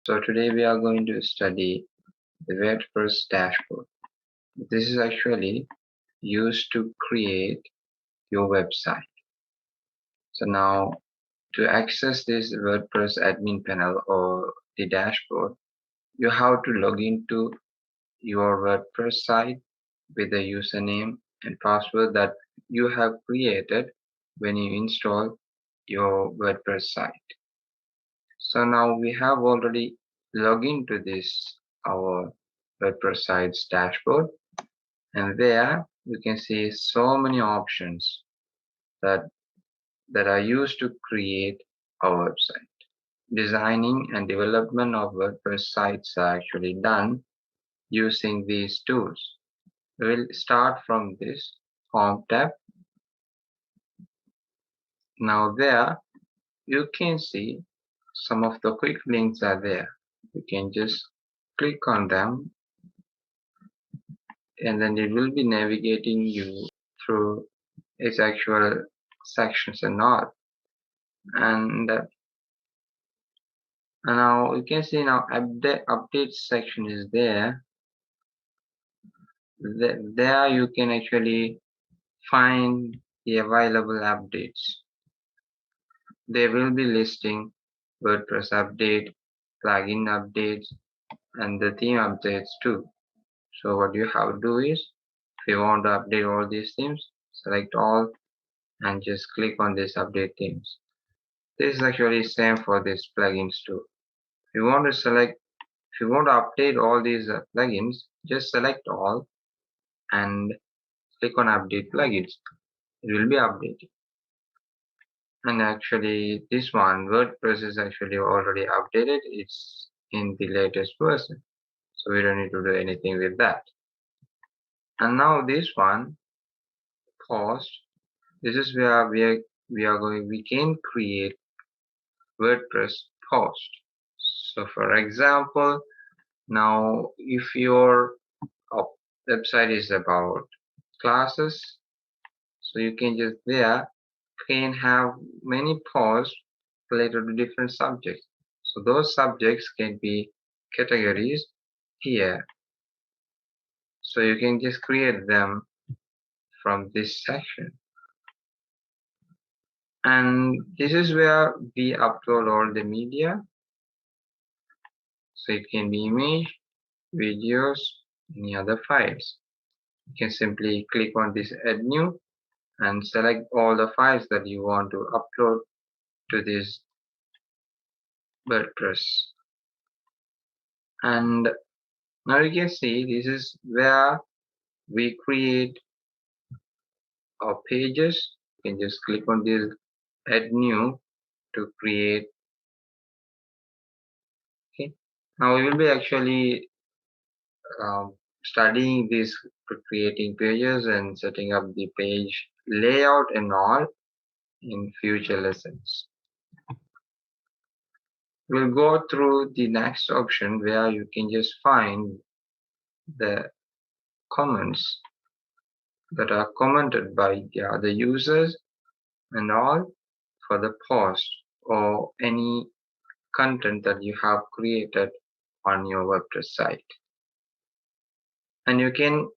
So today we are going to study the WordPress dashboard. This is actually used to create your website. So now to access this WordPress admin panel or the dashboard, you have to log into your WordPress site with the username and password that you have created when you install your WordPress site. So now we have already logged into this our WordPress site's dashboard, and there you can see so many options that are used to create our website. Designing and development of WordPress sites are actually done using these tools. We'll start from this Home tab. Now there you can see some of the quick links are there. You can just click on them and then it will be navigating you through its actual sections and all. And now you can see now update section is there. There you can actually find the available updates. They will be listing WordPress update, plugin updates, and the theme updates too. So what you have to do is, if you want to update all these themes, select all and just click on this update themes. This is actually same for these plugins too. If you want to update all these plugins, just select all and click on update plugins. It will be updated. And actually this one, WordPress is actually already updated. It's in the latest version. So we don't need to do anything with that. And now this one, post. This is where we can create WordPress post. So for example, now if your website is about classes, so you can just there can have many posts related to different subjects. So those subjects can be categories here. So you can just create them from this section. And this is where we upload all the media. So it can be image, videos, any other files. You can simply click on this add new and select all the files that you want to upload to this WordPress. And now you can see this is where we create our pages. You can just click on this add new to create. Okay. Now we will be actually studying this, creating pages and setting up the page layout and all in future lessons. We'll go through the next option where you can just find the comments that are commented by the other users and all for the post or any content that you have created on your WordPress site. And you can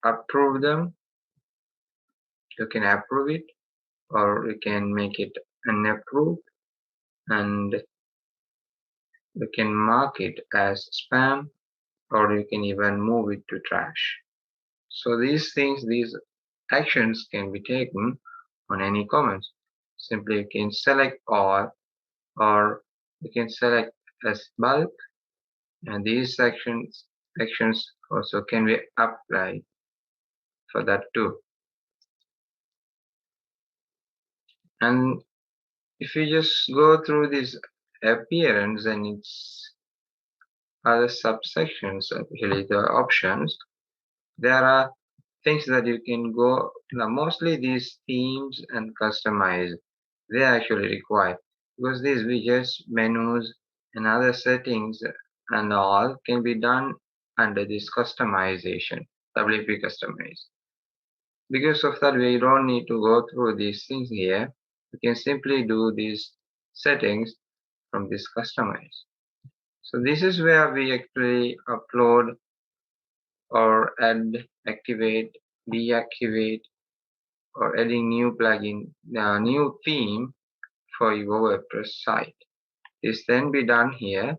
approve them. You can approve it or you can make it unapproved, and you can mark it as spam or you can even move it to trash. So these actions can be taken on any comments. Simply you can select all or you can select as bulk, and these actions also can be applied for that too. And if you just go through this appearance and its other subsections, actually the options, there are things that you can go. Now mostly these themes and customize, they are actually required because these widgets, menus and other settings and all can be done under this customization, WP customize. Because of that, we don't need to go through these things here. We can simply do these settings from this customize. So this is where we actually upload or add, activate, deactivate, or adding new plugin, new theme for your WordPress site. This then be done here.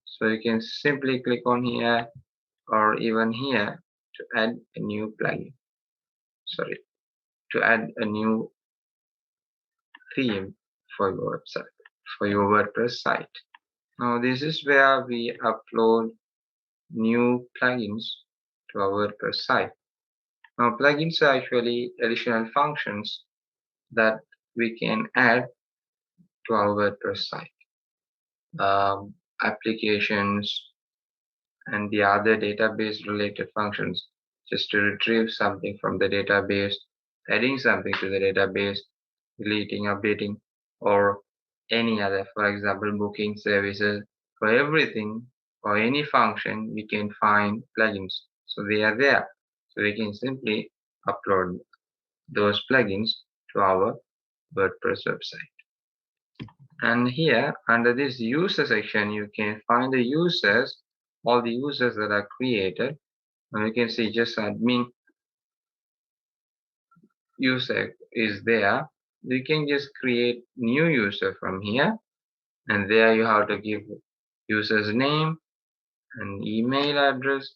So you can simply click on here or even here to add a new plugin. Sorry, to add a new theme for your website, for your WordPress site. Now this is where we upload new plugins to our WordPress site. Now plugins are actually additional functions that we can add to our WordPress site. Applications and the other database related functions, just to retrieve something from the database, adding something to the database, deleting, updating, or any other, for example, booking services. For everything or any function, we can find plugins. So they are there. So we can simply upload those plugins to our WordPress website. And here under this user section, you can find the users, all the users that are created. And you can see just admin user is there. You can just create new user from here. And there you have to give user's name and email address,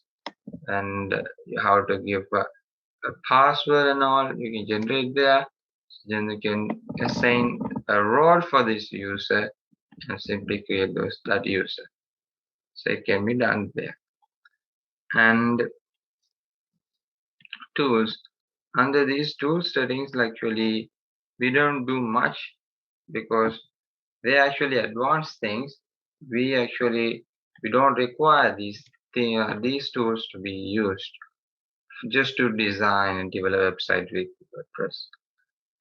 and you have to give a password and all. You can generate there. Then you can assign a role for this user and simply create that user. So it can be done there. And tools, under these tool settings, actually we don't do much because they actually advanced things. We don't require these tools to be used just to design and develop a website with WordPress.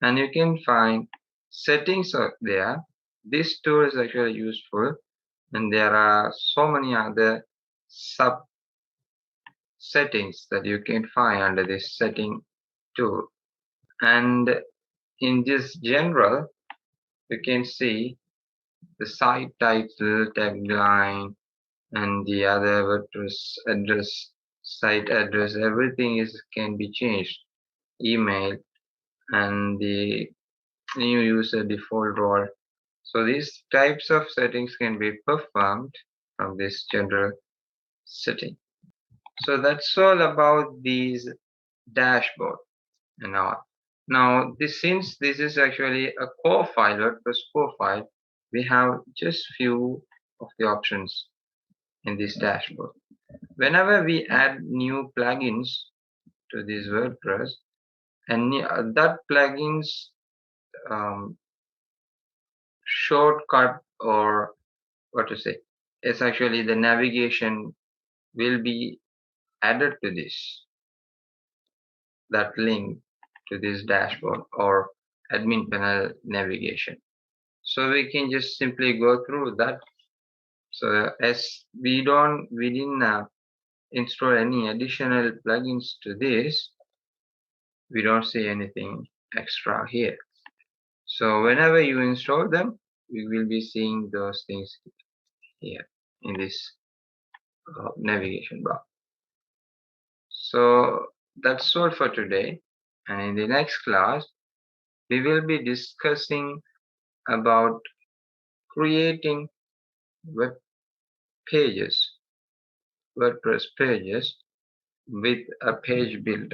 And you can find settings out there. This tool is actually useful, and there are so many other sub settings that you can find under this setting tool. And in this general, you can see the site title, tagline, and the other WordPress address, site address, everything can be changed. Email and the new user default role. So these types of settings can be performed from this general setting. So that's all about these dashboard and all. Now since this is actually a core file, WordPress core file, we have just few of the options in this dashboard. Whenever we add new plugins to this WordPress, and that plugins shortcut, or what to say, it's actually the navigation will be added to that link to this dashboard or admin panel navigation. So we can just simply go through that. So as we didn't install any additional plugins to this, we don't see anything extra here. So whenever you install them, we will be seeing those things here in this navigation bar. So that's all for today. And in the next class, we will be discussing about creating web pages, WordPress pages with a page builder.